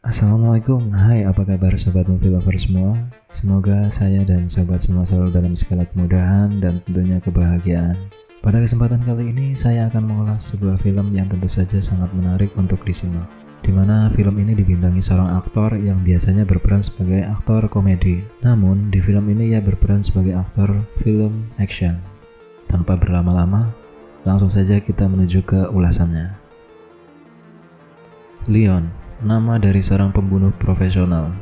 Assalamualaikum, hai apa kabar sobat movie lover semua. Semoga saya dan sobat semua selalu dalam segala kemudahan dan tentunya kebahagiaan. Pada kesempatan kali ini saya akan mengulas sebuah film yang tentu saja sangat menarik untuk disimak, dimana film ini dibintangi seorang aktor yang biasanya berperan sebagai aktor komedi. Namun di film ini ia berperan sebagai aktor film action. Tanpa berlama-lama, langsung saja kita menuju ke ulasannya. Leon, nama dari seorang pembunuh profesional.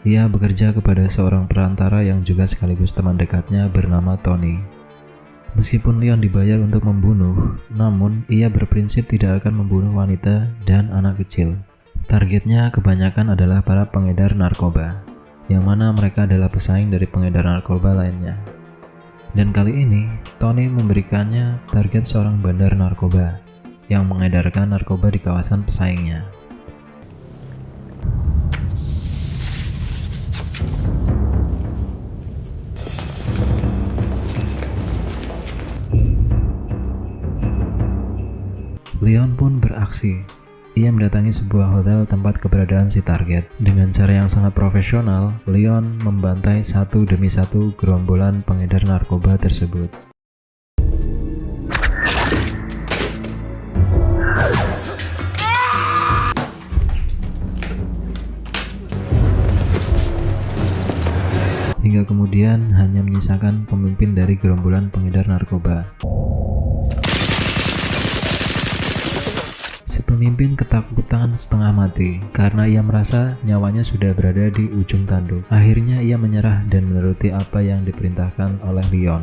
Ia bekerja kepada seorang perantara yang juga sekaligus teman dekatnya bernama Tony. Meskipun Leon dibayar untuk membunuh, namun ia berprinsip tidak akan membunuh wanita dan anak kecil. Targetnya kebanyakan adalah para pengedar narkoba, yang mana mereka adalah pesaing dari pengedar narkoba lainnya. Dan kali ini, Tony memberikannya target seorang bandar narkoba yang mengedarkan narkoba di kawasan pesaingnya. Leon pun beraksi. Ia mendatangi sebuah hotel tempat keberadaan si target. Dengan cara yang sangat profesional, Leon membantai satu demi satu gerombolan pengedar narkoba tersebut. Hingga kemudian hanya menyisakan pemimpin dari gerombolan pengedar narkoba. Pemimpin ketakutan setengah mati karena ia merasa nyawanya sudah berada di ujung tanduk. Akhirnya ia menyerah dan menuruti apa yang diperintahkan oleh Leon.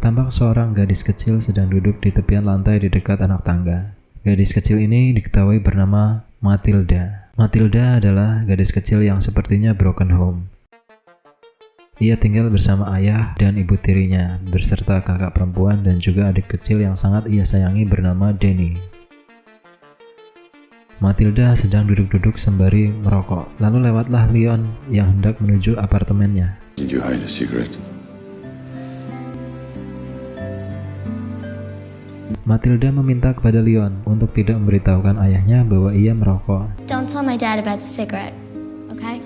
Tampak seorang gadis kecil sedang duduk di tepian lantai di dekat anak tangga. Gadis kecil ini diketahui bernama Matilda. Matilda adalah gadis kecil yang sepertinya broken home. Ia tinggal bersama ayah dan ibu tirinya, beserta kakak perempuan dan juga adik kecil yang sangat ia sayangi bernama Danny. Matilda sedang duduk-duduk sembari merokok. Lalu lewatlah Leon yang hendak menuju apartemennya. Did you hide a secret? Matilda meminta kepada Leon untuk tidak memberitahukan ayahnya bahwa ia merokok. Don't tell my dad about the cigarette, okay?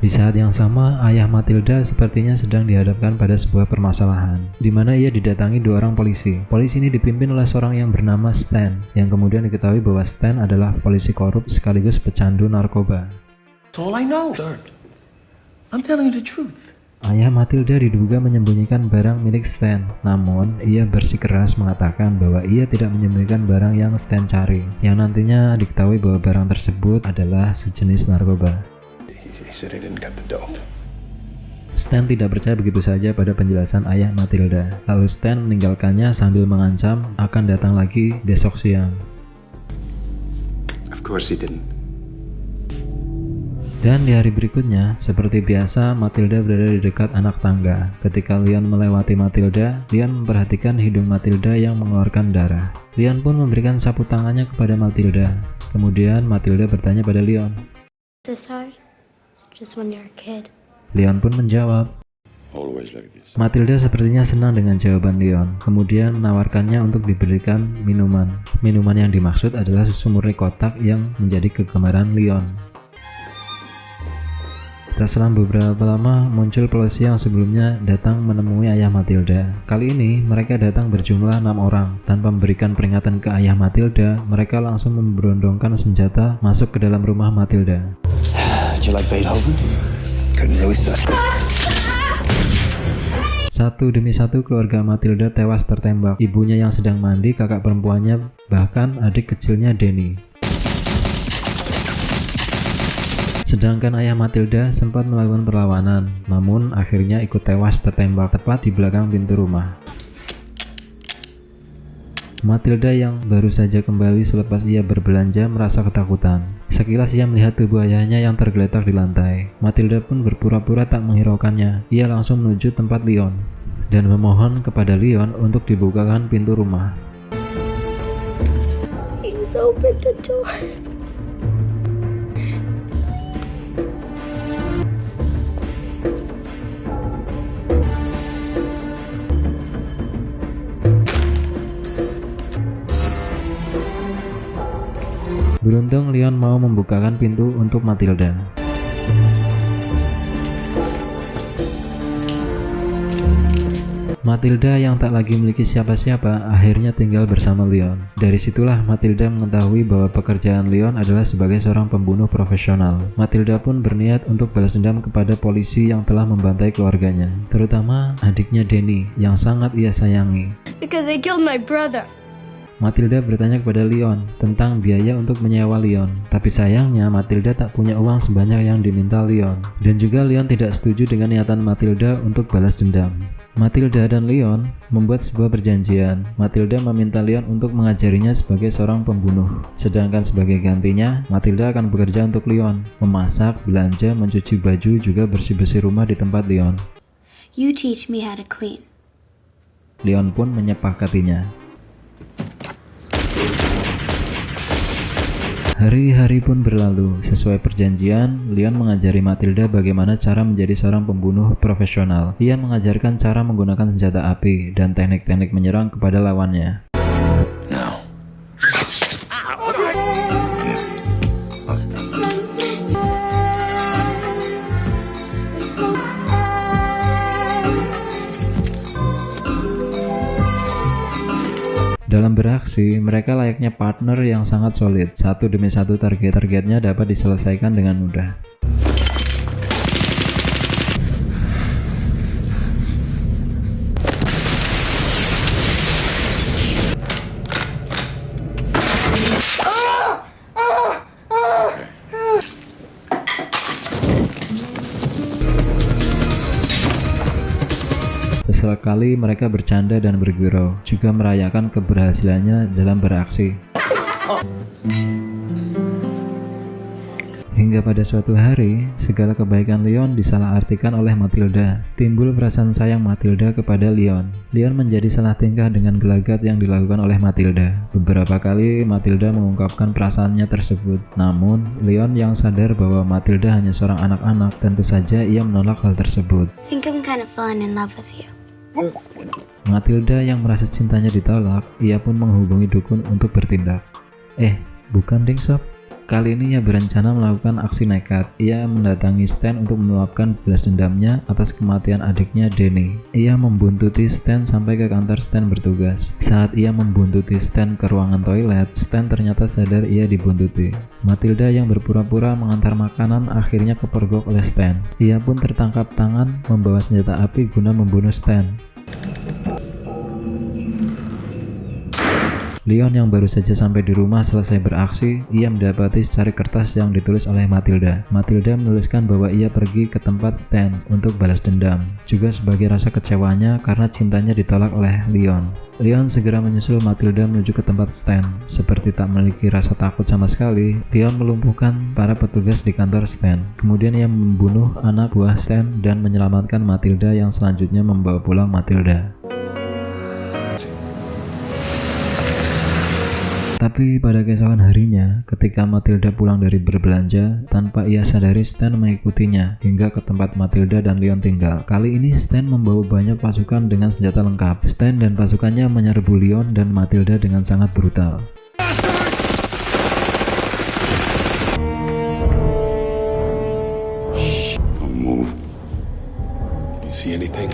Di saat yang sama, ayah Matilda sepertinya sedang dihadapkan pada sebuah permasalahan, di mana ia didatangi dua orang polisi. Polisi ini dipimpin oleh seorang yang bernama Stan, yang kemudian diketahui bahwa Stan adalah polisi korup sekaligus pecandu narkoba. That's all I know, sir. I'm telling you the truth. Ayah Matilda diduga menyembunyikan barang milik Stan, namun ia bersikeras mengatakan bahwa ia tidak menyembunyikan barang yang Stan cari, yang nantinya diketahui bahwa barang tersebut adalah sejenis narkoba. Stan tidak percaya begitu saja pada penjelasan ayah Matilda. Lalu Stan meninggalkannya sambil mengancam akan datang lagi besok siang. Of course he didn't. Dan di hari berikutnya, seperti biasa, Matilda berada di dekat anak tangga. Ketika Leon melewati Matilda, Leon memperhatikan hidung Matilda yang mengeluarkan darah. Leon pun memberikan sapu tangannya kepada Matilda. Kemudian Matilda bertanya pada Leon, This hard? Just when you're a kid. Leon pun menjawab. Always like this. Matilda sepertinya senang dengan jawaban Leon, kemudian menawarkannya untuk diberikan minuman. Minuman yang dimaksud adalah susu murni kotak yang menjadi kegemaran Leon. Tak selang beberapa lama, muncul polisi yang sebelumnya datang menemui ayah Matilda. Kali ini, mereka datang berjumlah 6 orang. Tanpa memberikan peringatan ke ayah Matilda, mereka langsung memberondongkan senjata masuk ke dalam rumah Matilda. Did you like Beethoven? Couldn't really say. Satu demi satu keluarga Matilda tewas tertembak. Ibunya yang sedang mandi, kakak perempuannya, bahkan adik kecilnya Danny. Sedangkan ayah Matilda sempat melakukan perlawanan, namun akhirnya ikut tewas tertembak tepat di belakang pintu rumah. Matilda yang baru saja kembali selepas ia berbelanja merasa ketakutan. Sekilas ia melihat tubuh ayahnya yang tergeletak di lantai. Matilda pun berpura-pura tak menghiraukannya. Ia langsung menuju tempat Leon dan memohon kepada Leon untuk dibukakan pintu rumah. Please open the door. Beruntung Leon mau membukakan pintu untuk Matilda. Matilda yang tak lagi memiliki siapa-siapa akhirnya tinggal bersama Leon. Dari situlah Matilda mengetahui bahwa pekerjaan Leon adalah sebagai seorang pembunuh profesional. Matilda pun berniat untuk balas dendam kepada polisi yang telah membantai keluarganya, terutama adiknya Danny yang sangat ia sayangi. Because they killed my brother. Matilda bertanya kepada Leon tentang biaya untuk menyewa Leon, tapi sayangnya Matilda tak punya uang sebanyak yang diminta Leon. Dan juga Leon tidak setuju dengan niatan Matilda untuk balas dendam. Matilda dan Leon membuat sebuah perjanjian. Matilda meminta Leon untuk mengajarinya sebagai seorang pembunuh. Sedangkan sebagai gantinya, Matilda akan bekerja untuk Leon, memasak, belanja, mencuci baju, juga bersih-bersih rumah di tempat Leon. You teach me how to clean. Leon pun menyepakatinya. Hari-hari pun berlalu. Sesuai perjanjian, Leon mengajari Matilda bagaimana cara menjadi seorang pembunuh profesional. Ia mengajarkan cara menggunakan senjata api dan teknik-teknik menyerang kepada lawannya. Now. Dalam beraksi, mereka layaknya partner yang sangat solid. Satu demi satu targetnya dapat diselesaikan dengan mudah. Sesekali mereka bercanda dan bergurau, juga merayakan keberhasilannya dalam beraksi. Hingga pada suatu hari, segala kebaikan Leon disalahartikan oleh Matilda. Timbul perasaan sayang Matilda kepada Leon. Leon menjadi salah tingkah dengan gelagat yang dilakukan oleh Matilda. Beberapa kali Matilda mengungkapkan perasaannya tersebut. Namun, Leon yang sadar bahwa Matilda hanya seorang anak-anak, tentu saja ia menolak hal tersebut. I think I'm kind of falling in love with you. Matilda yang merasa cintanya ditolak, ia pun menghubungi dukun untuk bertindak. Bukan ding sob. Kali ini ia berencana melakukan aksi nekat. Ia mendatangi Stan untuk meluapkan balas dendamnya atas kematian adiknya Danny. Ia membuntuti Stan sampai ke kantor Stan bertugas. Saat ia membuntuti Stan ke ruangan toilet, Stan ternyata sadar ia dibuntuti. Matilda yang berpura-pura mengantar makanan akhirnya kepergok oleh Stan. Ia pun tertangkap tangan membawa senjata api guna membunuh Stan. Leon yang baru saja sampai di rumah selesai beraksi, ia mendapati secari kertas yang ditulis oleh Matilda. Matilda menuliskan bahwa ia pergi ke tempat Stan untuk balas dendam, juga sebagai rasa kecewanya karena cintanya ditolak oleh Leon. Leon segera menyusul Matilda menuju ke tempat Stan. Seperti tak memiliki rasa takut sama sekali, Leon melumpuhkan para petugas di kantor Stan. Kemudian ia membunuh anak buah Stan dan menyelamatkan Matilda yang selanjutnya membawa pulang Matilda. Tapi pada keesokan harinya, ketika Matilda pulang dari berbelanja, tanpa ia sadari Stan mengikutinya hingga ke tempat Matilda dan Leon tinggal. Kali ini Stan membawa banyak pasukan dengan senjata lengkap. Stan dan pasukannya menyerbu Leon dan Matilda dengan sangat brutal. Don't move. You see anything?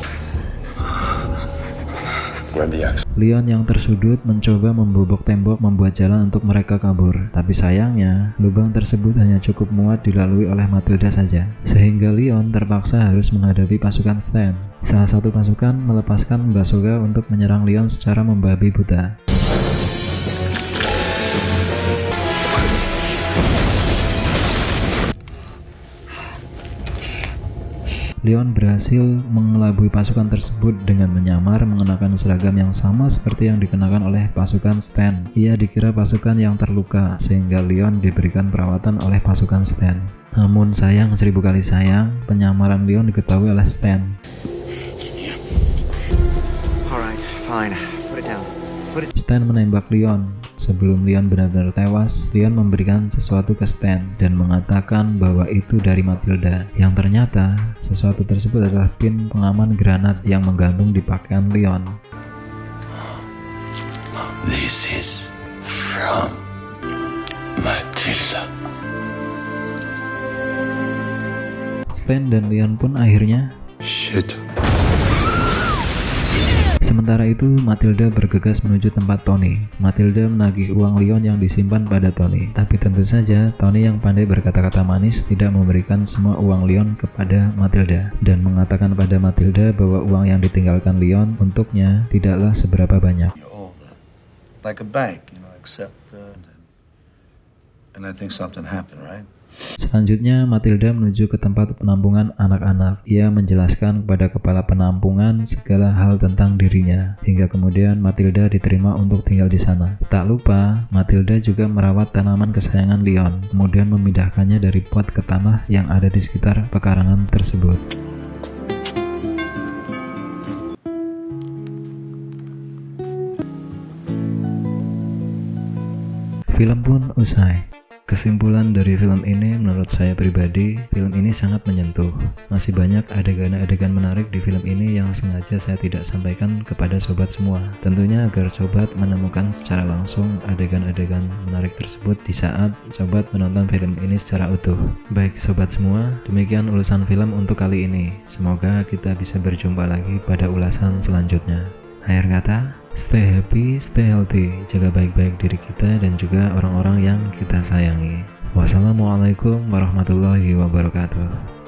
Grab the axe. Leon yang tersudut mencoba membobok tembok membuat jalan untuk mereka kabur. Tapi sayangnya, lubang tersebut hanya cukup muat dilalui oleh Matilda saja. Sehingga Leon terpaksa harus menghadapi pasukan Stan. Salah satu pasukan melepaskan bazooka untuk menyerang Leon secara membabi buta. Leon berhasil mengelabui pasukan tersebut dengan menyamar mengenakan seragam yang sama seperti yang dikenakan oleh pasukan Stan. Ia dikira pasukan yang terluka, sehingga Leon diberikan perawatan oleh pasukan Stan. Namun sayang seribu kali sayang, penyamaran Leon diketahui oleh Stan. Alright, fine. Put it down. Stan menembak Leon. Sebelum Leon benar-benar tewas, Leon memberikan sesuatu ke Stan dan mengatakan bahwa itu dari Matilda. Yang ternyata, sesuatu tersebut adalah pin pengaman granat yang menggantung di pakaian Leon. This is from Matilda. villa. Stan dan Leon pun akhirnya. Shit. Sementara itu, Matilda bergegas menuju tempat Tony. Matilda menagih uang Leon yang disimpan pada Tony. Tapi tentu saja, Tony yang pandai berkata-kata manis tidak memberikan semua uang Leon kepada Matilda. Dan mengatakan pada Matilda bahwa uang yang ditinggalkan Leon untuknya tidaklah seberapa banyak. You're old, like a bank, except, and I think something happened, right? Selanjutnya, Matilda menuju ke tempat penampungan anak-anak. Ia menjelaskan kepada kepala penampungan segala hal tentang dirinya, hingga kemudian Matilda diterima untuk tinggal di sana. Tak lupa, Matilda juga merawat tanaman kesayangan Leon, kemudian memindahkannya dari pot ke tanah yang ada di sekitar pekarangan tersebut. Film pun usai. Kesimpulan dari film ini, menurut saya pribadi, film ini sangat menyentuh. Masih banyak adegan-adegan menarik di film ini yang sengaja saya tidak sampaikan kepada sobat semua. Tentunya agar sobat menemukan secara langsung adegan-adegan menarik tersebut di saat sobat menonton film ini secara utuh. Baik sobat semua, demikian ulasan film untuk kali ini. Semoga kita bisa berjumpa lagi pada ulasan selanjutnya. Akhir kata, stay happy, stay healthy, jaga baik-baik diri kita dan juga orang-orang yang kita sayangi. Wassalamualaikum warahmatullahi wabarakatuh.